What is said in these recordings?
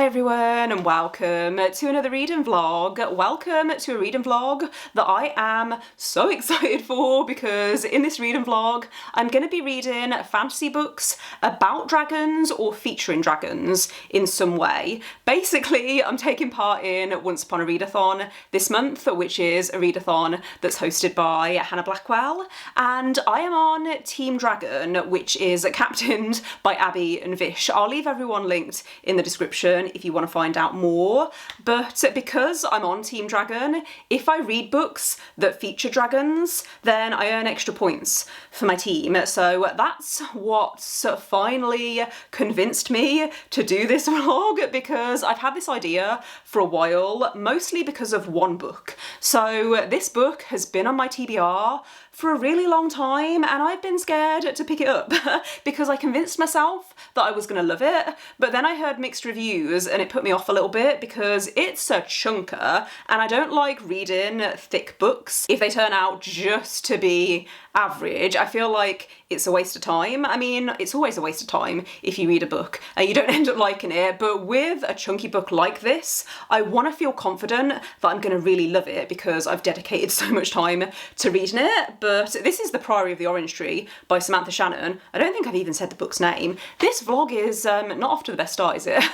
everyone and welcome to another reading vlog. Welcome to a reading vlog that I am so excited for because in this reading vlog I'm going to be reading fantasy books about dragons or featuring dragons in some way. Basically, I'm taking part in Once Upon a Readathon this month, which is a readathon that's hosted by Hannah Blackwell, and I am on Team Dragon, which is captained by Abby and Vish. I'll leave everyone linked in the description if you want to find out more, but because I'm on Team Dragon, if I read books that feature dragons, then I earn extra points for my team. So that's what's finally convinced me to do this vlog, because I've had this idea for a while, mostly because of one book. So this book has been on my TBR for a really long time and I've been scared to pick it up because I convinced myself that I was going to love it, but then I heard mixed reviews and it put me off a little bit because it's a chunker and I don't like reading thick books if they turn out just to be average. I feel like it's a waste of time. I mean, it's always a waste of time if you read a book and you don't end up liking it, but with a chunky book like this, I want to feel confident that I'm going to really love it because I've dedicated so much time to reading it. But this is The Priory of the Orange Tree by Samantha Shannon. I don't think I've even said the book's name. This vlog is not off to the best start, is it?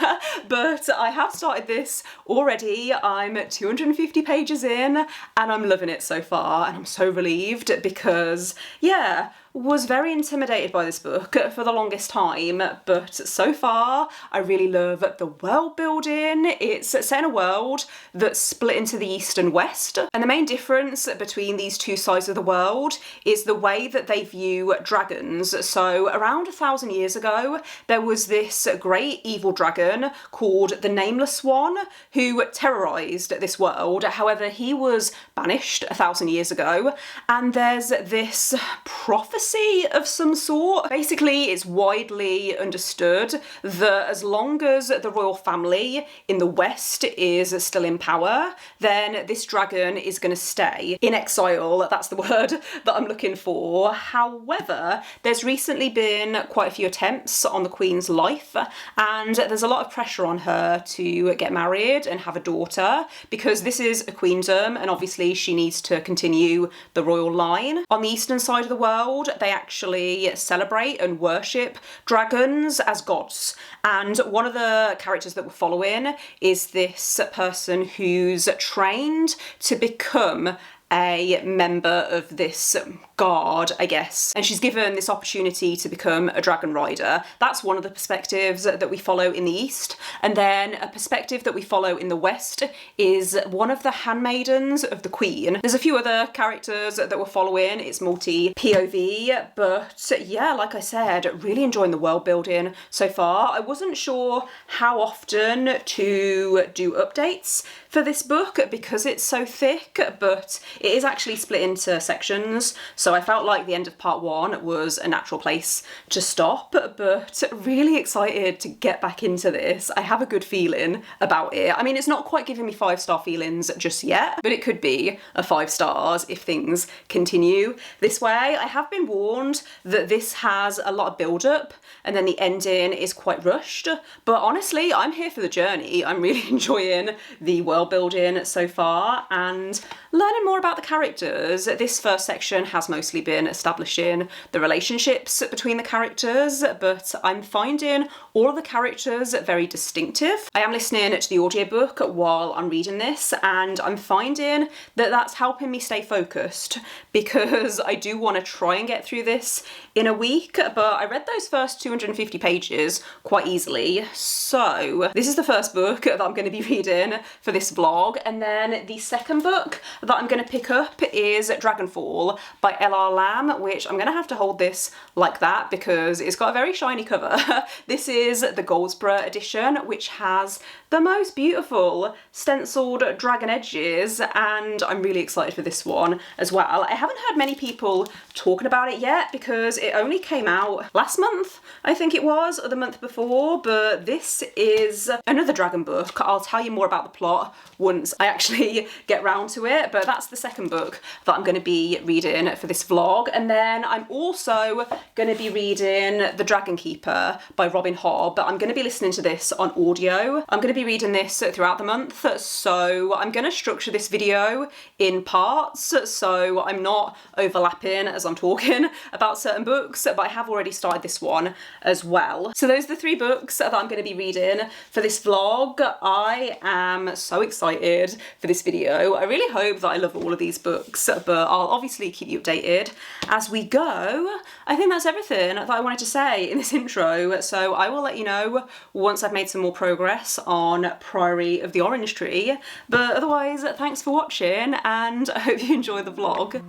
But I have started this already. I'm 250 pages in and I'm loving it so far, and I'm so relieved because, yeah, was very intimidated by this book for the longest time, but so far I really love the world building. It's set in a world that's split into the East and West, and the main difference between these two sides of the world is the way that they view dragons. So around 1,000 years ago there was this great evil dragon called the Nameless One who terrorized this world. However, he was banished 1,000 years ago, and there's this prophecy of some sort. Basically, it's widely understood that as long as the royal family in the West is still in power, then this dragon is going to stay in exile. That's the word that I'm looking for. However, there's recently been quite a few attempts on the Queen's life, and there's a lot of pressure on her to get married and have a daughter because this is a queendom and obviously she needs to continue the royal line. On the eastern side of the world, they actually celebrate and worship dragons as gods, and one of the characters that we're following is this person who's trained to become a member of this guard, I guess, and she's given this opportunity to become a dragon rider. That's one of the perspectives that we follow in the East, and then a perspective that we follow in the West is one of the handmaidens of the Queen. There's a few other characters that we're following. It's multi-POV, but yeah, like I said, really enjoying the world building so far. I wasn't sure how often to do updates for this book because it's so thick, but it is actually split into sections, so I felt like the end of part 1 was a natural place to stop, but really excited to get back into this. I have a good feeling about it. I mean, it's not quite giving me 5-star feelings just yet, but it could be a 5 stars if things continue this way. I have been warned that this has a lot of build-up and then the ending is quite rushed, but honestly, I'm here for the journey. I'm really enjoying the world building so far and learning more about the characters. This first section has mostly been establishing the relationships between the characters, but I'm finding all of the characters very distinctive. I am listening to the audiobook while I'm reading this, and I'm finding that that's helping me stay focused because I do want to try and get through this in a week, but I read those first 250 pages quite easily. So this is the first book that I'm going to be reading for this vlog, and then the second book that I'm going to pick up is Dragonfall by L.R. Lamb, which I'm going to have to hold this like that because it's got a very shiny cover. This is the Goldsboro edition, which has the most beautiful stenciled dragon edges, and I'm really excited for this one as well. I haven't heard many people talking about it yet because it only came out last month, I think it was, or the month before, but this is another dragon book. I'll tell you more about the plot once I actually get round to it, but that's the second book that I'm going to be reading for this vlog, and then I'm also going to be reading The Dragon Keeper by Robin Hobb. I'm going to be listening to this on audio. I'm going to be reading this throughout the month, so I'm going to structure this video in parts so I'm not overlapping as I'm talking about certain books, but I have already started this one as well. So those are the three books that I'm going to be reading for this vlog. I am so excited for this video. I really hope that I love all of these books, but I'll obviously keep you updated as we go. I think that's everything that I wanted to say in this intro, so I will let you know once I've made some more progress on Priory of the Orange Tree. But otherwise, thanks for watching and I hope you enjoy the vlog.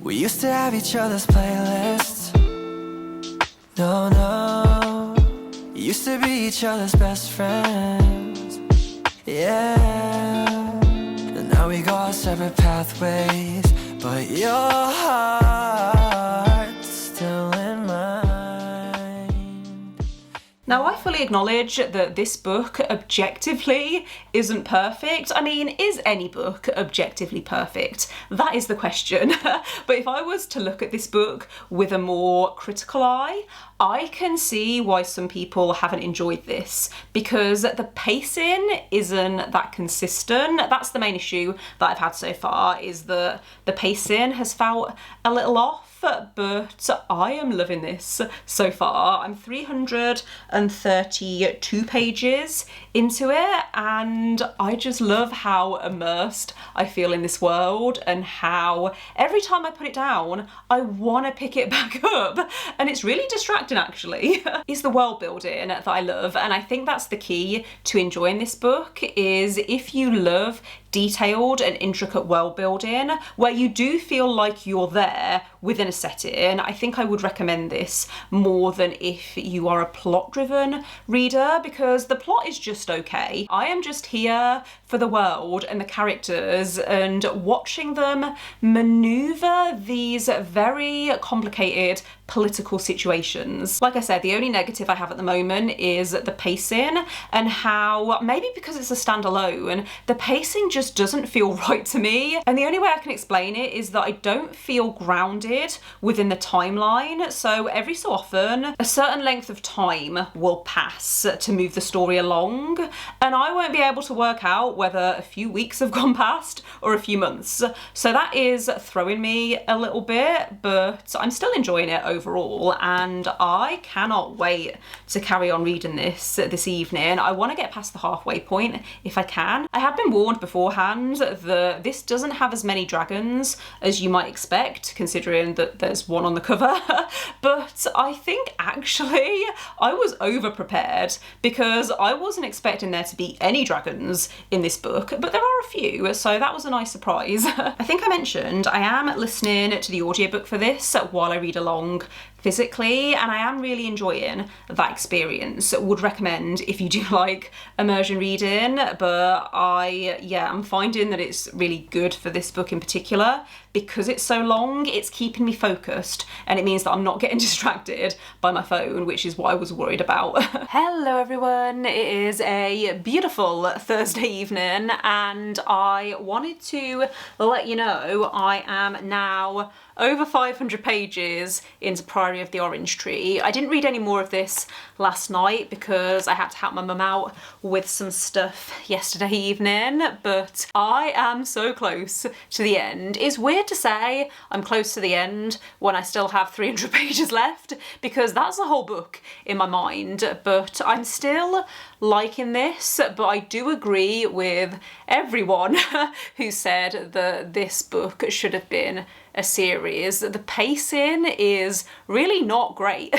We used to have each other's playlists. No, no. Used to be each other's best friends. Yeah. And now we go our separate pathways, but your heart's still in mine. Now, I fully acknowledge that this book objectively isn't perfect. I mean, is any book objectively perfect? That is the question. But if I was to look at this book with a more critical eye, I can see why some people haven't enjoyed this, because the pacing isn't that consistent. That's the main issue that I've had so far, is that the pacing has felt a little off. But I am loving this so far. I'm 332 pages into it and I just love how immersed I feel in this world and how every time I put it down I want to pick it back up, and it's really distracting actually. It's the world building that I love, and I think that's the key to enjoying this book, is if you love detailed and intricate world building where you do feel like you're there within a setting, I think I would recommend this more than if you are a plot driven reader, because the plot is just okay. I am just here for the world and the characters and watching them maneuver these very complicated political situations. Like I said, the only negative I have at the moment is the pacing, and how maybe because it's a standalone, the pacing just doesn't feel right to me. And the only way I can explain it is that I don't feel grounded within the timeline. So every so often, a certain length of time will pass to move the story along, and I won't be able to work out whether a few weeks have gone past or a few months. So that is throwing me a little bit, but I'm still enjoying it overall, and I cannot wait to carry on reading this evening. I want to get past the halfway point if I can. I have been warned beforehand that this doesn't have as many dragons as you might expect, considering that there's one on the cover, but I think actually I was over prepared because I wasn't expecting there to be any dragons in this book, but there are a few, so that was a nice surprise. I think I mentioned I am listening to the audiobook for this while I read along physically, and I am really enjoying that experience. Would recommend if you do like immersion reading, but I'm finding that it's really good for this book in particular because it's so long. It's keeping me focused and it means that I'm not getting distracted by my phone, which is what I was worried about. Hello everyone, it is a beautiful Thursday evening and I wanted to let you know I am now over 500 pages into Priory of the Orange Tree. I didn't read any more of this last night because I had to help my mum out with some stuff yesterday evening, but I am so close to the end. It's weird to say I'm close to the end when I still have 300 pages left, because that's the whole book in my mind, but I'm still liking this. But I do agree with everyone who said that this book should have been a series. The pacing is really not great.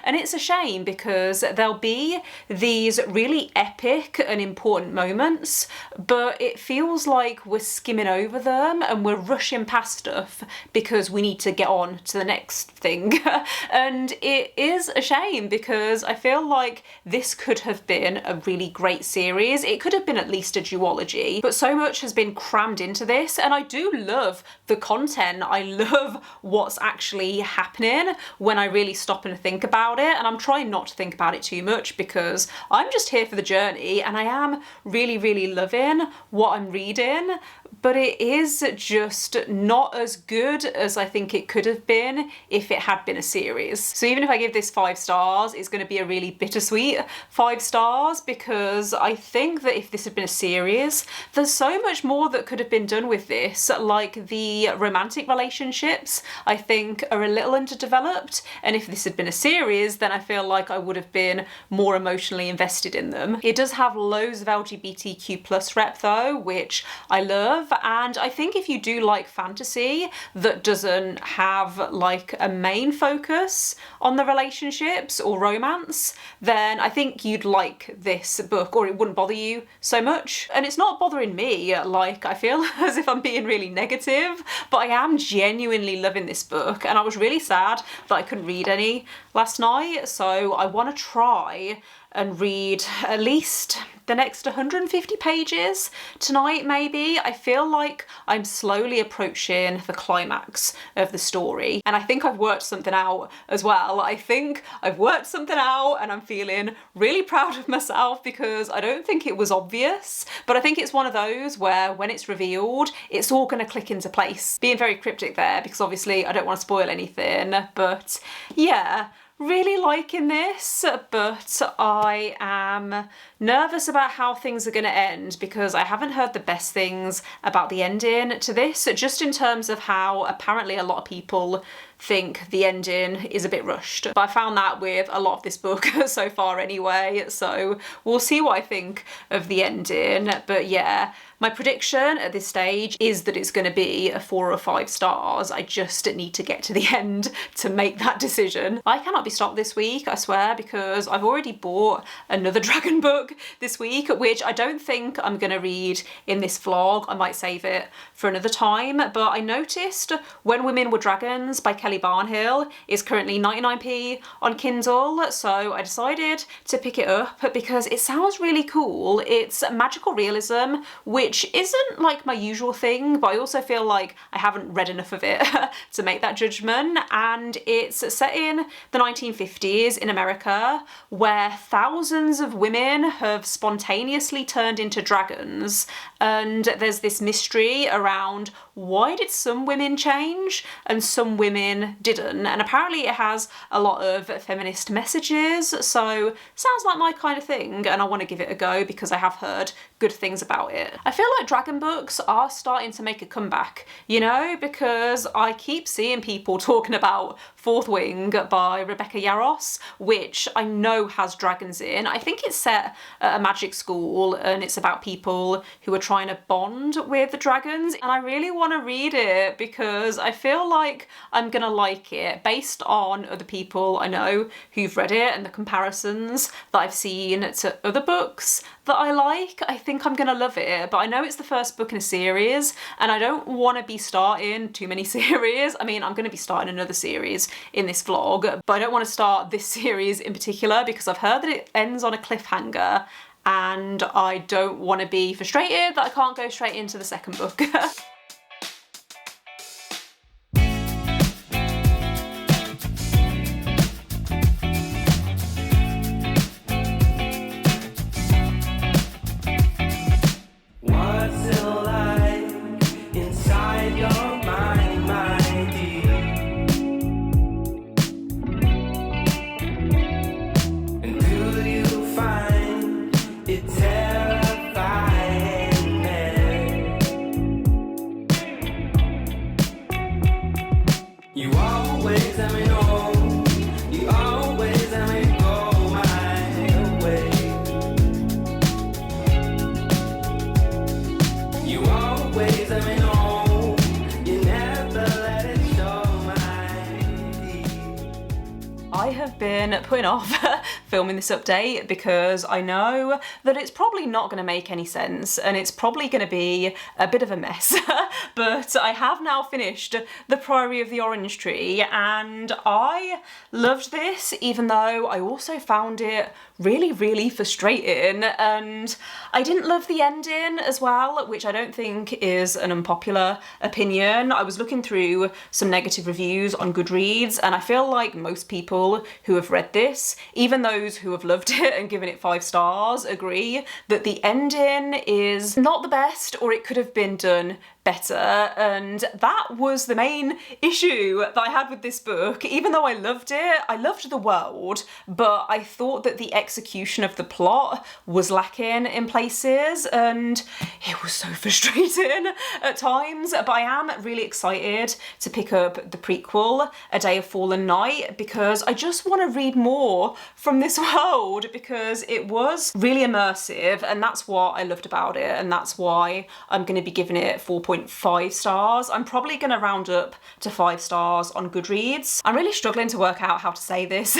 And it's a shame because there'll be these really epic and important moments, but it feels like we're skimming over them and we're rushing past stuff because we need to get on to the next thing. And it is a shame because I feel like this could have been a really great series. It could have been at least a duology, but so much has been crammed into this, and I do love the content. I love what's actually happening when I really stop and think about it, and I'm trying not to think about it too much because I'm just here for the journey and I am really, really loving what I'm reading, but it is just not as good as I think it could have been if it had been a series. So even if I give this 5 stars, it's going to be a really bittersweet 5 stars because I think that if this had been a series, there's so much more that could have been done with this. Like the romantic relationships, I think are a little underdeveloped, and if this had been a series, then I feel like I would have been more emotionally invested in them. It does have loads of LGBTQ+ rep though, which I love, and I think if you do like fantasy that doesn't have like a main focus on the relationships or romance, then I think you'd like this book, or it wouldn't bother you so much. And it's not bothering me, like I feel as if I'm being really negative, but I am genuinely loving this book, and I was really sad that I couldn't read any last night, so I want to try and read at least the next 150 pages tonight, maybe. I feel like I'm slowly approaching the climax of the story, and I think I've worked something out as well. I think I've worked something out and I'm feeling really proud of myself because I don't think it was obvious, but I think it's one of those where when it's revealed, it's all going to click into place. Being very cryptic there because obviously I don't want to spoil anything, but yeah, really liking this, but I am nervous about how things are going to end because I haven't heard the best things about the ending to this, just in terms of how apparently a lot of people think the ending is a bit rushed. But I found that with a lot of this book so far anyway, so we'll see what I think of the ending. But yeah, my prediction at this stage is that it's going to be a 4 or 5 stars. I just need to get to the end to make that decision. I cannot be stopped this week, I swear, because I've already bought another dragon book this week, which I don't think I'm going to read in this vlog. I might save it for another time, but I noticed When Women Were Dragons by Kelly Barnhill is currently 99p on Kindle, so I decided to pick it up because it sounds really cool. It's magical realism, which isn't like my usual thing, but I also feel like I haven't read enough of it to make that judgment. And it's set in the 1950s in America, where thousands of women have spontaneously turned into dragons, and there's this mystery around why did some women change and some women didn't, and apparently it has a lot of feminist messages, so sounds like my kind of thing, and I want to give it a go because I have heard good things about it. I feel like dragon books are starting to make a comeback, you know, because I keep seeing people talking about Fourth Wing by Rebecca Yarros, which I know has dragons in. I think it's set at a magic school and it's about people who are trying to bond with the dragons, and I really want to read it because I feel like I'm gonna like it based on other people I know who've read it and the comparisons that I've seen to other books that I like. I think I'm gonna love it, but I know it's the first book in a series and I don't want to be starting too many series. I mean, I'm gonna be starting another series in this vlog, but I don't want to start this series in particular because I've heard that it ends on a cliffhanger and I don't want to be frustrated that I can't go straight into the second book. been putting off filming this update because I know that it's probably not going to make any sense and it's probably going to be a bit of a mess. But I have now finished The Priory of the Orange Tree and I loved this, even though I also found it really frustrating, and I didn't love the ending as well, which I don't think is an unpopular opinion. I was looking through some negative reviews on Goodreads and I feel like most people who have read this, even those who have loved it and given it 5 stars, agree that the ending is not the best, or it could have been done better, and that was the main issue that I had with this book. Even though I loved it, I loved the world, but I thought that the execution of the plot was lacking in places and it was so frustrating at times. But I am really excited to pick up the prequel, A Day of Fallen Night, because I just want to read more from this world because it was really immersive, and that's what I loved about it, and that's why I'm going to be giving it 4.5 stars. I'm probably going to round up to 5 stars on Goodreads. I'm really struggling to work out how to say this,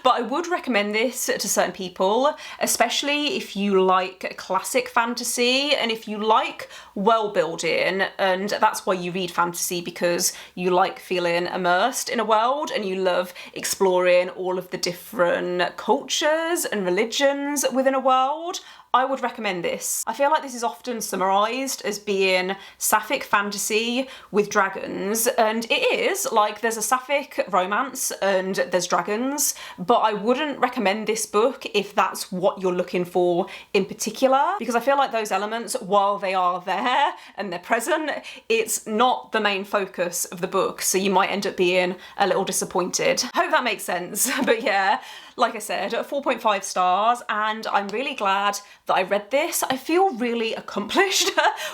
but I would recommend this to certain people, especially if you like classic fantasy and if you like world building, and that's why you read fantasy, because you like feeling immersed in a world and you love exploring all of the different cultures and religions within a world. I would recommend this. I feel like this is often summarised as being sapphic fantasy with dragons, and it is. Like, there's a sapphic romance and there's dragons, but I wouldn't recommend this book if that's what you're looking for in particular, because I feel like those elements, while they are there and they're present, it's not the main focus of the book, so you might end up being a little disappointed. Hope that makes sense. But yeah, like I said, 4.5 stars, and I'm really glad that I read this. I feel really accomplished.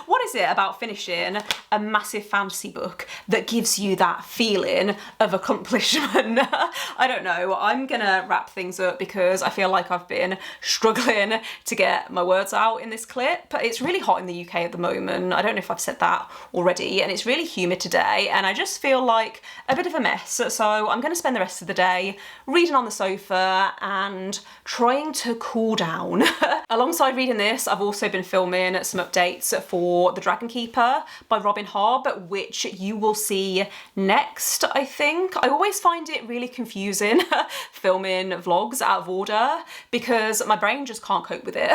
What is it about finishing a massive fantasy book that gives you that feeling of accomplishment? I don't know. I'm gonna wrap things up because I feel like I've been struggling to get my words out in this clip. It's really hot in the UK at the moment. I don't know if I've said that already, and it's really humid today, and I just feel like a bit of a mess. So I'm gonna spend the rest of the day reading on the sofa and trying to cool down. Alongside reading this, I've also been filming some updates for The Dragon Keeper by Robin Hobb, which you will see next, I think. I always find it really confusing filming vlogs out of order because my brain just can't cope with it.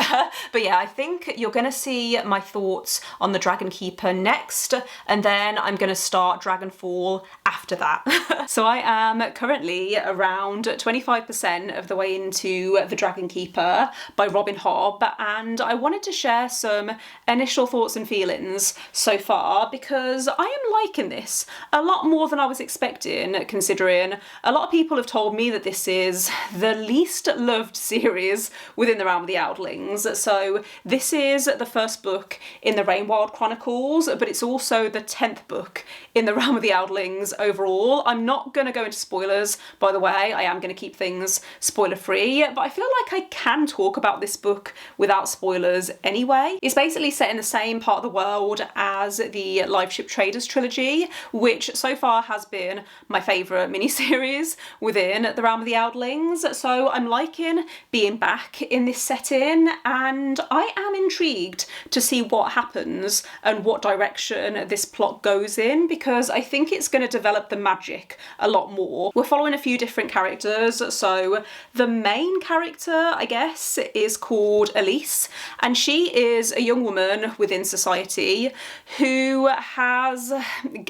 But yeah, I think you're gonna see my thoughts on The Dragon Keeper next, and then I'm gonna start Dragonfall after that. So I am currently around 25% of the way into The Dragon Keeper by Robin Hobb, and I wanted to share some initial thoughts and feelings so far because I am liking this a lot more than I was expecting, considering a lot of people have told me that this is the least loved series within the realm of the Outlings. So this is the first book in the Rainwild Chronicles, but it's also the 10th book in the realm of the Outlings overall. I'm not going to go into spoilers, by the way. I am going to keep things spoiler free, but I feel like I can talk about this book without spoilers anyway. It's basically set in the same part of the world as the Live Ship Traders trilogy, which so far has been my favourite miniseries within the realm of the Outlings. So I'm liking being back in this setting, and I am intrigued to see what happens and what direction this plot goes in, because I think it's going to develop the magic a lot more. We're following a few different characters. So the main character, I guess, is called Elise, and she is a young woman within society who has,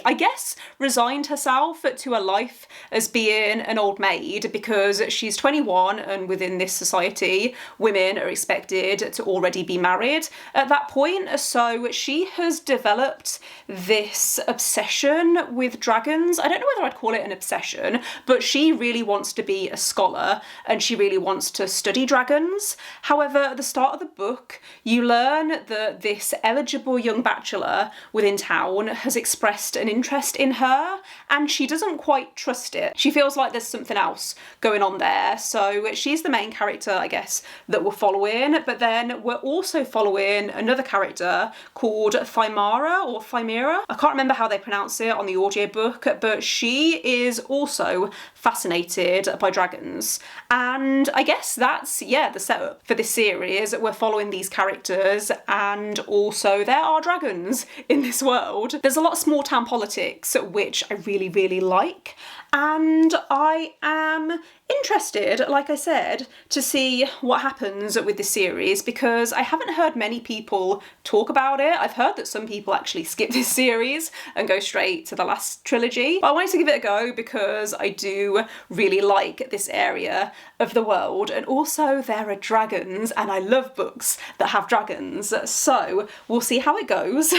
I guess, resigned herself to a life as being an old maid because she's 21, and within this society women are expected to already be married at that point. So she has developed this obsession with dragons. I don't know whether I'd call it an obsession, but she really wants to be a scholar and she really wants to study dragons. However, at the start of the book, you learn that this eligible young bachelor within town has expressed an interest in her, and she doesn't quite trust it. She feels like there's something else going on there. So she's the main character, I guess, that we're following, but then we're also following another character called Thymira. I can't remember how they pronounce it on the audiobook, but she is also fascinated by dragons. And I guess that's, yeah, the setup for this series. We're following these characters, and also there are dragons in this world. There's a lot of small town politics, which I really, really like. And I am interested, like I said, to see what happens with this series, because I haven't heard many people talk about it. I've heard that some people actually skip this series and go straight to the last trilogy. But I wanted to give it a go because I do really like this area of the world, and also there are dragons, and I love books that have dragons, so we'll see how it goes.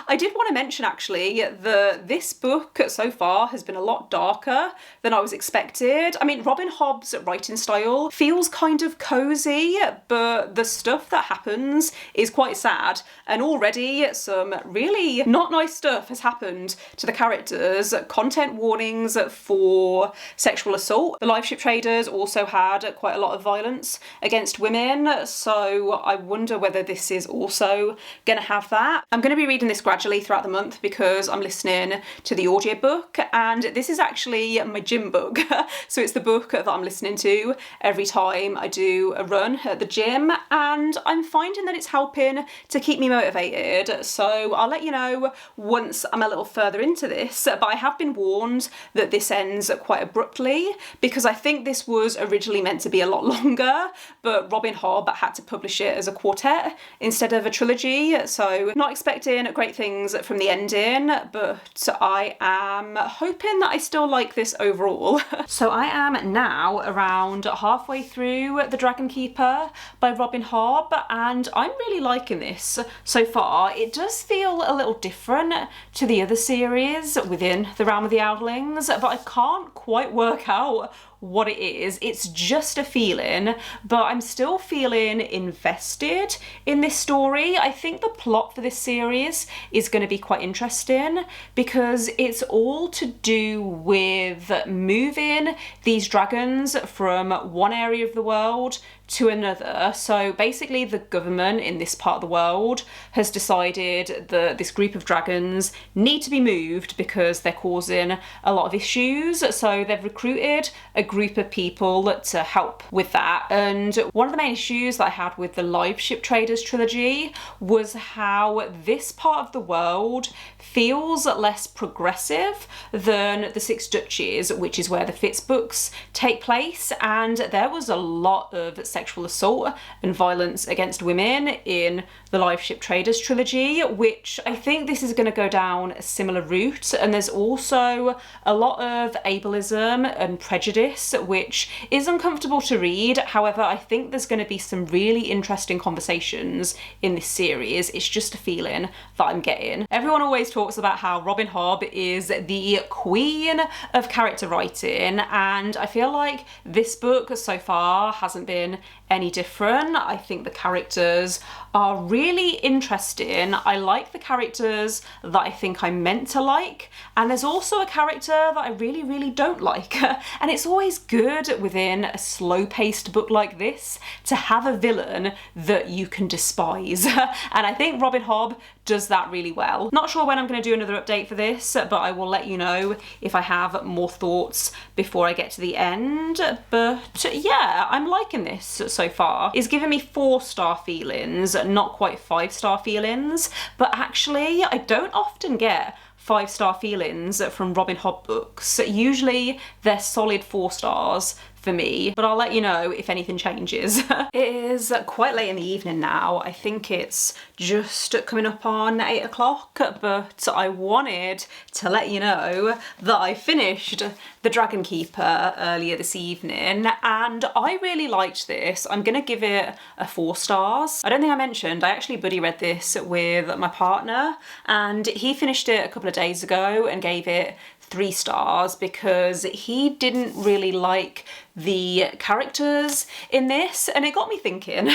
I did want to mention actually that this book so far has been a lot darker than I was expected. I mean, Robin Hobb's writing style feels kind of cozy, but the stuff that happens is quite sad, and already some really not nice stuff has happened to the characters. Content warnings for sexual assault. The live ship traders also had quite a lot of violence against women, so I wonder whether this is also going to have that. I'm going to be reading this gradually throughout the month because I'm listening to the audiobook, and this is actually my gym book. So it's the book that I'm listening to every time I do a run at the gym, and I'm finding that it's helping to keep me motivated. So I'll let you know once I'm a little further into this, but I have been warned that this ends quite abruptly because I think this was originally meant to be a lot longer, but Robin Hobb had to publish it as a quartet instead of a trilogy, so not expecting great things from the ending, but I am hoping that I still like this overall. So I am now around halfway through The Dragon Keeper by Robin Hobb, and I'm really liking this so far. It does feel a little different to the other series within the realm of the Outlings, but I can't quite work out what it is. It's just a feeling, but I'm still feeling invested in this story. I think the plot for this series is going to be quite interesting because it's all to do with moving these dragons from one area of the world to another. So basically the government in this part of the world has decided that this group of dragons need to be moved because they're causing a lot of issues. So they've recruited a group of people to help with that. And one of the main issues that I had with the Live Ship Traders trilogy was how this part of the world feels less progressive than the Six Duchies, which is where the Fitz books take place, and there was a lot of sexual assault and violence against women in the Live Ship Traders trilogy, which I think this is going to go down a similar route. And there's also a lot of ableism and prejudice, which is uncomfortable to read. However, I think there's going to be some really interesting conversations in this series. It's just a feeling that I'm getting. Everyone always talks about how Robin Hobb is the queen of character writing, and I feel like this book so far hasn't been any different. I think the characters are really interesting. I like the characters that I think I'm meant to like, and there's also a character that I really, really don't like. And it's always good within a slow-paced book like this to have a villain that you can despise. And I think Robin Hobb does that really well. Not sure when I'm going to do another update for this, but I will let you know if I have more thoughts before I get to the end. But yeah, I'm liking this so far. It's given me 4-star feelings, not quite 5-star feelings, but actually I don't often get 5-star feelings from Robin Hobb books. Usually they're solid 4 stars for me, but I'll let you know if anything changes. It is quite late in the evening now. I think it's just coming up on 8 o'clock, but I wanted to let you know that I finished The Dragon Keeper earlier this evening, and I really liked this. I'm gonna give it a 4 stars. I don't think I mentioned, I actually buddy read this with my partner, and he finished it a couple of days ago and gave it 3 stars because he didn't really like the characters in this, and it got me thinking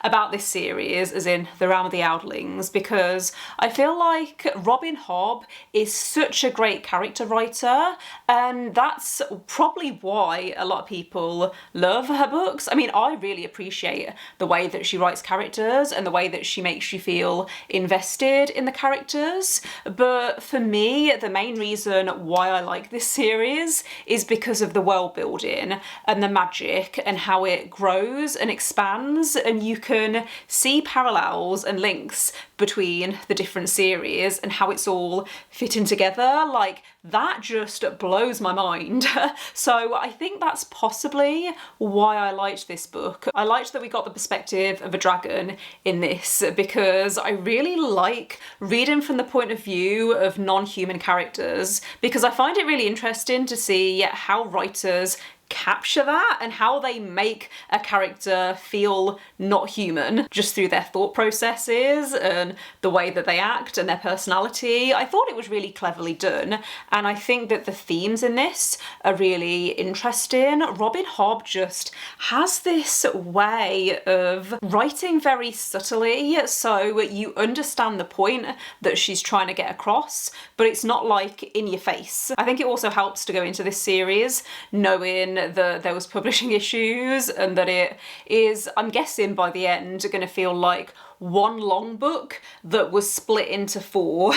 about this series, as in the realm of the Outlings, because I feel like Robin Hobb is such a great character writer, and that's probably why a lot of people love her books. I mean, I really appreciate the way that she writes characters and the way that she makes you feel invested in the characters, but for me, the main reason why I like this series is because of the world building. and the magic and how it grows and expands, and you can see parallels and links between the different series and how it's all fitting together. Like, that just blows my mind. So I think that's possibly why I liked this book. I liked that we got the perspective of a dragon in this, because I really like reading from the point of view of non-human characters, because I find it really interesting to see how writers capture that and how they make a character feel not human just through their thought processes and the way that they act and their personality. I thought it was really cleverly done, and I think that the themes in this are really interesting. Robin Hobb just has this way of writing very subtly, so you understand the point that she's trying to get across, but it's not like in your face. I think it also helps to go into this series knowing that there was publishing issues and that it is, I'm guessing by the end, going to feel like one long book that was split into 4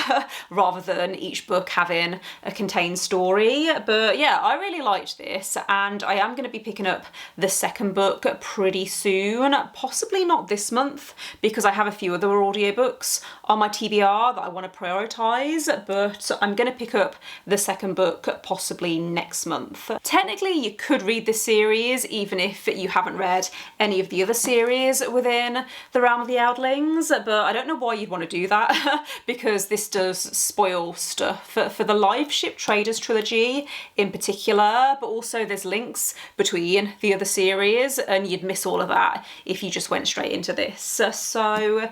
rather than each book having a contained story. But yeah, I really liked this, and I am going to be picking up the second book pretty soon, possibly not this month because I have a few other audiobooks on my TBR that I want to prioritise, but I'm going to pick up the second book possibly next month. Technically, you could read this series even if you haven't read any of the other series within the realm of the Outlaws, but I don't know why you'd want to do that because this does spoil stuff for the Live Ship Traders trilogy in particular, but also there's links between the other series and you'd miss all of that if you just went straight into this. So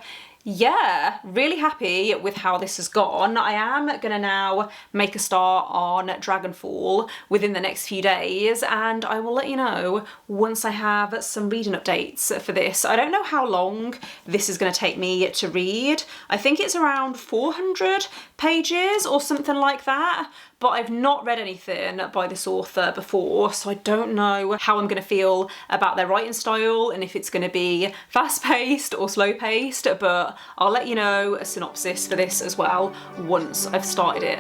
yeah, really happy with how this has gone. I am going to now make a start on Dragonfall within the next few days, and I will let you know once I have some reading updates for this. I don't know how long this is going to take me to read. I think it's around 400 pages or something like that, but I've not read anything by this author before, so I don't know how I'm going to feel about their writing style and if it's going to be fast-paced or slow-paced, but I'll let you know a synopsis for this as well once I've started it.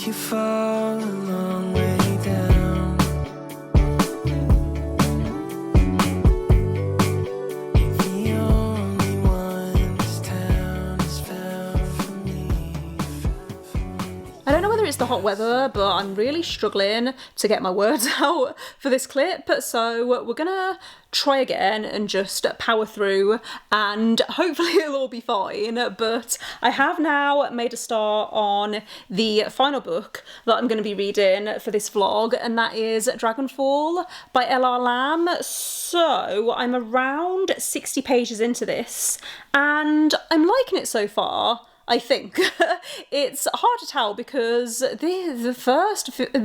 You fall a long way down. The only one this town has found for me. I don't know whether it's the hot weather, but I'm really struggling to get my words out for this clip, so we're gonna try again and just power through and hopefully it'll all be fine. But I have now made a start on the final book that I'm going to be reading for this vlog, and that is Dragonfall by L.R. Lamb. So I'm around 60 pages into this and I'm liking it so far. I think. It's hard to tell because the first 50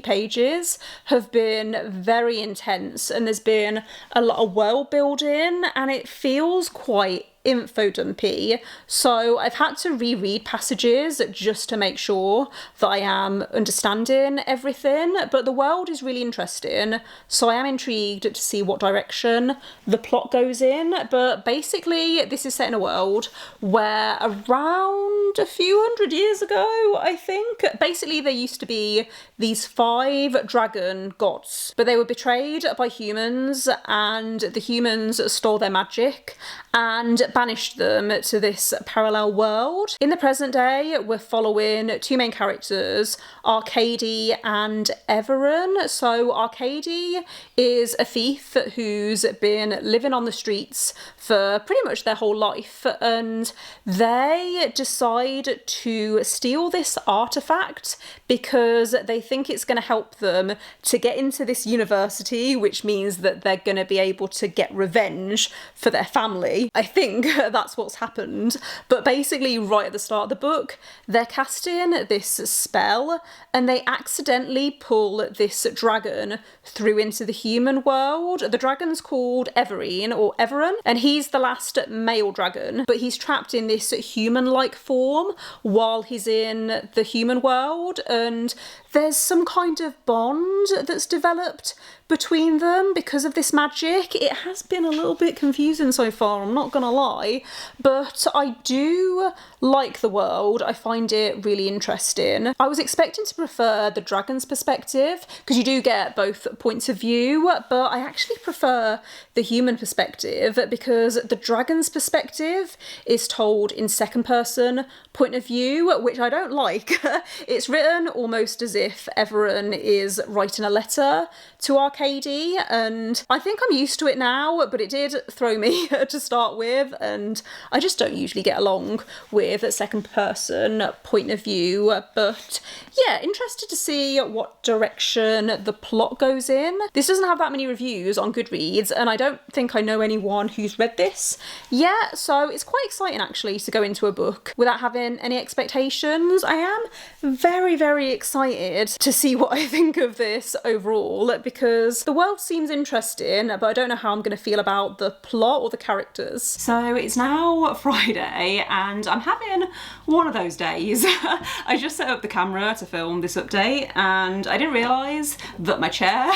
pages have been very intense and there's been a lot of world building and it feels quite info dumpy, so I've had to reread passages just to make sure that I am understanding everything, but the world is really interesting, so I am intrigued to see what direction the plot goes in. But basically this is set in a world where around a few hundred years ago, I think, basically there used to be these 5 dragon gods, but they were betrayed by humans and the humans stole their magic and banished them to this parallel world. In the present day, we're following 2 main characters, Arcady and Everon. So Arcady is a thief who's been living on the streets for pretty much their whole life, and they decide to steal this artifact because they think it's going to help them to get into this university, which means that they're going to be able to get revenge for their family. I think think that's what's happened. But basically, right at the start of the book, they're casting this spell and they accidentally pull this dragon through into the human world. The dragon's called Everin, and he's the last male dragon, but he's trapped in this human-like form while he's in the human world, and there's some kind of bond that's developed between them because of this magic. It has been a little bit confusing so far, I'm not gonna lie, but I do like the world. I find it really interesting. I was expecting to prefer the dragon's perspective, because you do get both points of view, but I actually prefer the human perspective because the dragon's perspective is told in second person point of view, which I don't like. It's written almost as if Everin is writing a letter to Arcady, and I think I'm used to it now, but it did throw me to start with, and I just don't usually get along with a second person point of view. But yeah, interested to see what direction the plot goes in. This doesn't have that many reviews on Goodreads, and I don't think I know anyone who's read this yet, so it's quite exciting actually to go into a book without having any expectations. I am very, very excited to see what I think of this overall, because the world seems interesting, but I don't know how I'm going to feel about the plot or the characters. So it's now Friday and I'm having one of those days. I just set up the camera to film this update and I didn't realise that my chair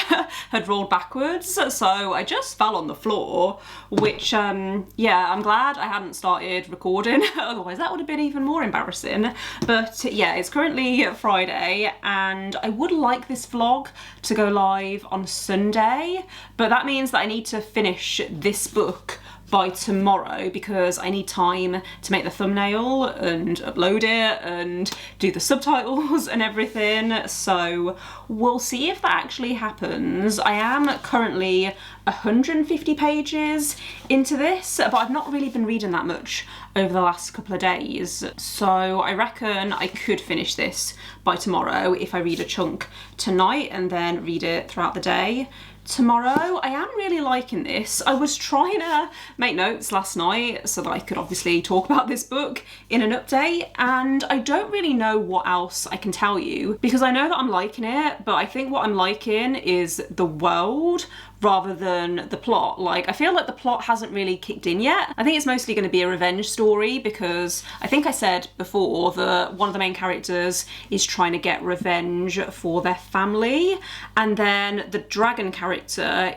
had rolled backwards, so I just fell on the floor, which yeah, I'm glad I hadn't started recording, otherwise that would have been even more embarrassing. But yeah, it's currently Friday and I would like this vlog to go live on Sunday, but that means that I need to finish this book by tomorrow because I need time to make the thumbnail and upload it and do the subtitles and everything, so we'll see if that actually happens. I am currently 150 pages into this, but I've not really been reading that much over the last couple of days, so I reckon I could finish this by tomorrow if I read a chunk tonight and then read it throughout the day. Tomorrow, I am really liking this. I was trying to make notes last night so that I could obviously talk about this book in an update, and I don't really know what else I can tell you because I know that I'm liking it, but I think what I'm liking is the world rather than the plot. Like, I feel like the plot hasn't really kicked in yet. I think it's mostly going to be a revenge story because I think I said before that one of the main characters is trying to get revenge for their family, and then the dragon character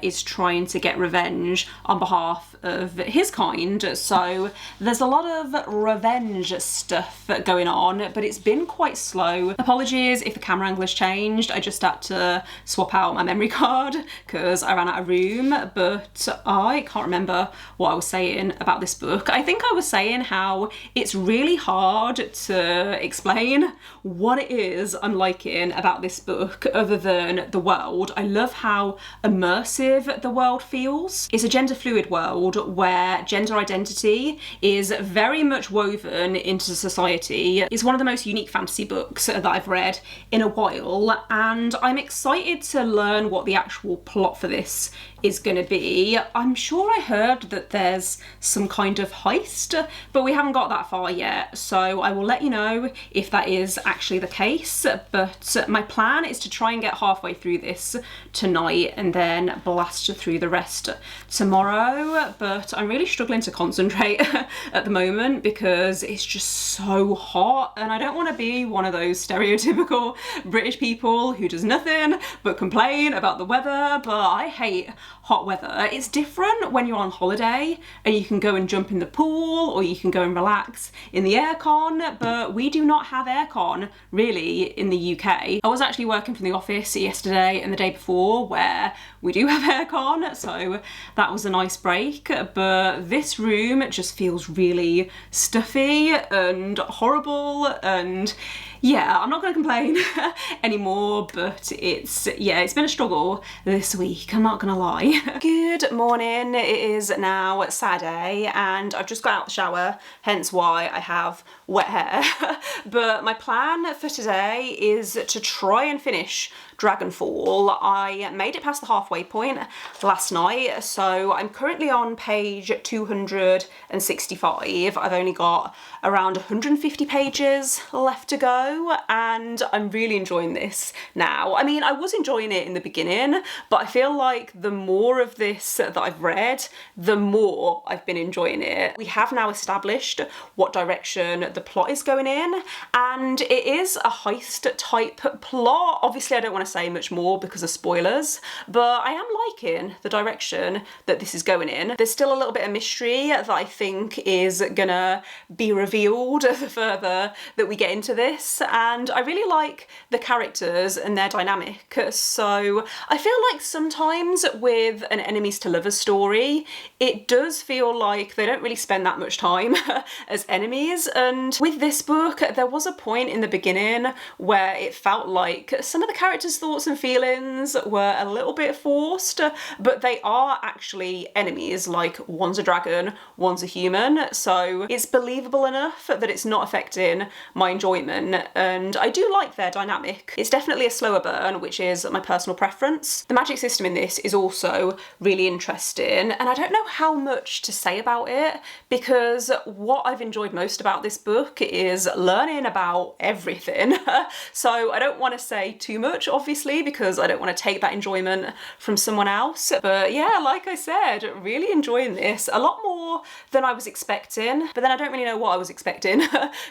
is trying to get revenge on behalf of his kind. So there's a lot of revenge stuff going on, but it's been quite slow. Apologies if the camera angle has changed. I just had to swap out my memory card because I ran out of room, but I can't remember what I was saying about this book. I think I was saying how it's really hard to explain what it is I'm liking about this book other than the world. I love how immersive the world feels. It's a gender fluid world where gender identity is very much woven into society. It's one of the most unique fantasy books that I've read in a while, and I'm excited to learn what the actual plot for this is going to be. I'm sure I heard that there's some kind of heist, but we haven't got that far yet, so I will let you know if that is actually the case. But my plan is to try and get halfway through this tonight and then blast through the rest tomorrow, but I'm really struggling to concentrate at the moment because it's just so hot, and I don't want to be one of those stereotypical British people who does nothing but complain about the weather, but I hate hot weather. It's different when you're on holiday and you can go and jump in the pool or you can go and relax in the aircon, but we do not have aircon really in the UK. I was actually working from the office yesterday and the day before where we do have aircon, so that was a nice break, but this room just feels really stuffy and horrible, and Yeah, I'm not going to complain anymore, but it's been a struggle this week, I'm not going to lie. Good morning, it is now Saturday and I've just got out the shower, hence why I have wet hair. But my plan for today is to try and finish Dragonfall. I made it past the halfway point last night, so I'm currently on page 265. I've only got around 150 pages left to go and I'm really enjoying this now. I mean, I was enjoying it in the beginning, but I feel like the more of this that I've read, the more I've been enjoying it. We have now established what direction the plot is going in, and it is a heist type plot. Obviously, I don't want to say much more because of spoilers, but I am liking the direction that this is going in. There's still a little bit of mystery that I think is gonna be revealed the further that we get into this, and I really like the characters and their dynamic. So I feel like sometimes with an enemies to lovers story, it does feel like they don't really spend that much time as enemies, and with this book there was a point in the beginning where it felt like some of the characters' thoughts and feelings were a little bit forced, but they are actually enemies. Like, one's a dragon, one's a human, so it's believable enough that it's not affecting my enjoyment, and I do like their dynamic. It's definitely a slower burn, which is my personal preference. The magic system in this is also really interesting, and I don't know how much to say about it because what I've enjoyed most about this book is learning about everything. So I don't want to say too much, obviously, because I don't want to take that enjoyment from someone else. But yeah, like I said, really enjoying this. A lot more than I was expecting, but then I don't really know what I was expecting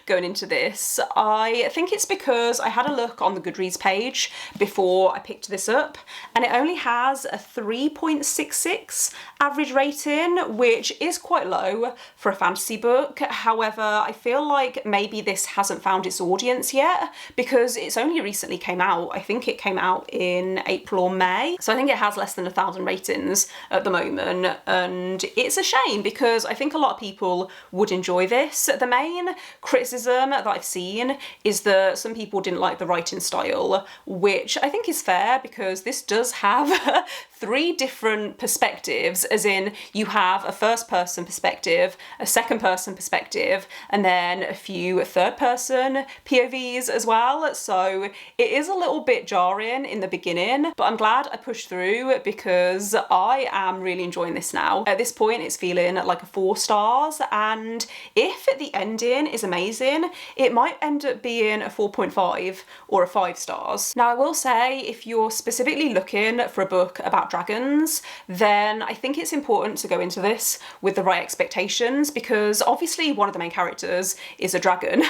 going into this. I think it's because I had a look on the Goodreads page before I picked this up, and it only has a 3.66 average rating, which is quite low for a fantasy book. However, I feel like maybe this hasn't found its audience yet because it's only recently came out. I think it came out in April or May, so I think it has less than 1,000 ratings at the moment, and it's a shame because I think a lot of people would enjoy this. The main criticism that I've seen is that some people didn't like the writing style, which I think is fair because this does have 3 different perspectives, as in you have a first person perspective, a second person perspective, and then a few third person POVs as well. So it is a little bit jarring in the beginning, but I'm glad I pushed through because I am really enjoying this now. At this point it's feeling like a 4 stars, and if the ending is amazing, it might end up being a 4.5 or a 5 stars. Now I will say, if you're specifically looking for a book about dragons, then I think it's important to go into this with the right expectations, because obviously one of the main characters is a dragon,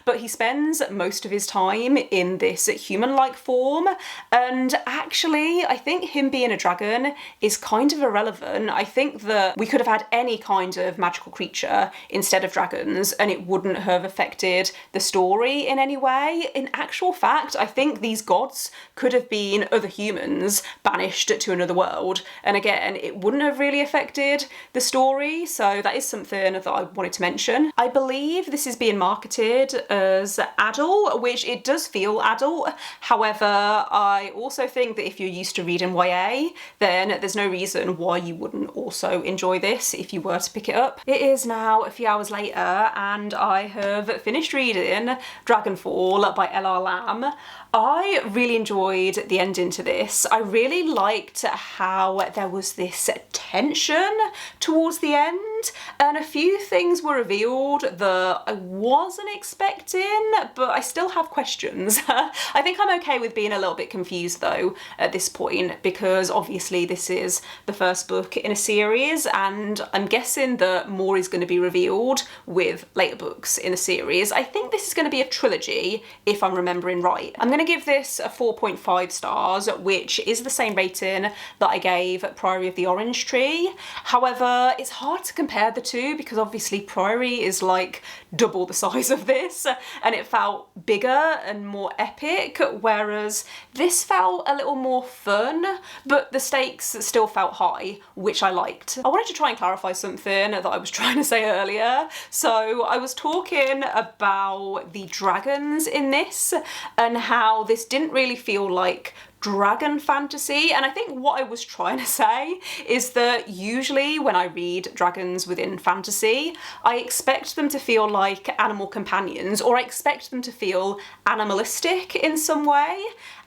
but he spends most of his time in this human-like form, and actually I think him being a dragon is kind of irrelevant. I think that we could have had any kind of magical creature instead of dragons and it wouldn't have affected the story in any way. In actual fact, I think these gods could have been other humans banished to another world, and again it wouldn't have really affected the story, so that is something that I wanted to mention. I believe this is being marketed as adult, which it does feel adult. However, I also think that if you're used to reading YA, then there's no reason why you wouldn't also enjoy this if you were to pick it up. It is now a few hours later and I have finished reading Dragonfall by L.R. Lamb. I really enjoyed the ending to this. I really liked how there was this tension towards the end, and a few things were revealed that I wasn't expecting, but I still have questions. I think I'm okay with being a little bit confused though at this point, because obviously this is the first book in a series, and I'm guessing that more is going to be revealed with later books in the series. I think this is going to be a trilogy, if I'm remembering right. I'm going to give this a 4.5 stars, which is the same rating that I gave Priory of the Orange Tree. However, it's hard to compare compared the two because obviously Priory is like double the size of this and it felt bigger and more epic, whereas this felt a little more fun, but the stakes still felt high, which I liked. I wanted to try and clarify something that I was trying to say earlier. So I was talking about the dragons in this and how this didn't really feel like dragon fantasy, and I think what I was trying to say is that usually when I read dragons within fantasy, I expect them to feel like animal companions, or I expect them to feel animalistic in some way,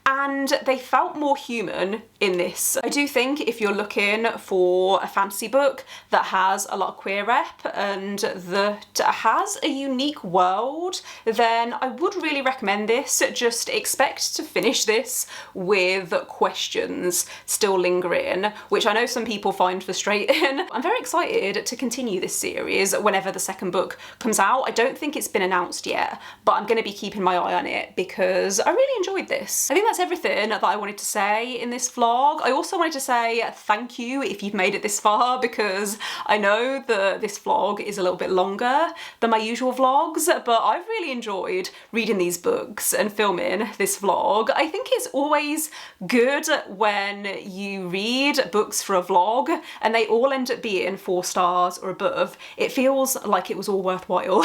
and they felt more human in this. I do think if you're looking for a fantasy book that has a lot of queer rep and that has a unique world, then I would really recommend this. Just expect to finish this with questions still lingering, which I know some people find frustrating. I'm very excited to continue this series whenever the second book comes out. I don't think it's been announced yet, but I'm going to be keeping my eye on it because I really enjoyed this. I think that's everything that I wanted to say in this vlog. I also wanted to say thank you if you've made it this far, because I know that this vlog is a little bit longer than my usual vlogs, but I've really enjoyed reading these books and filming this vlog. I think it's always good when you read books for a vlog and they all end up being 4 stars or above. It feels like it was all worthwhile.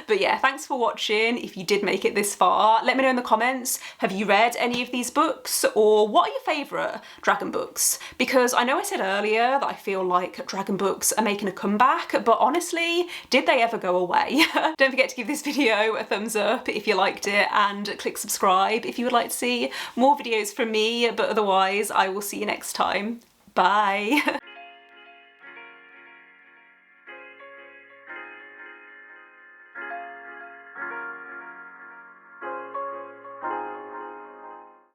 But yeah, thanks for watching. If you did make it this far, let me know in the comments, have you read any of these books, or what are your favourite dragon books? Because I know I said earlier that I feel like dragon books are making a comeback, but honestly, did they ever go away? Don't forget to give this video a thumbs up if you liked it, and click subscribe if you would like to see more videos from me, but otherwise I will see you next time. Bye!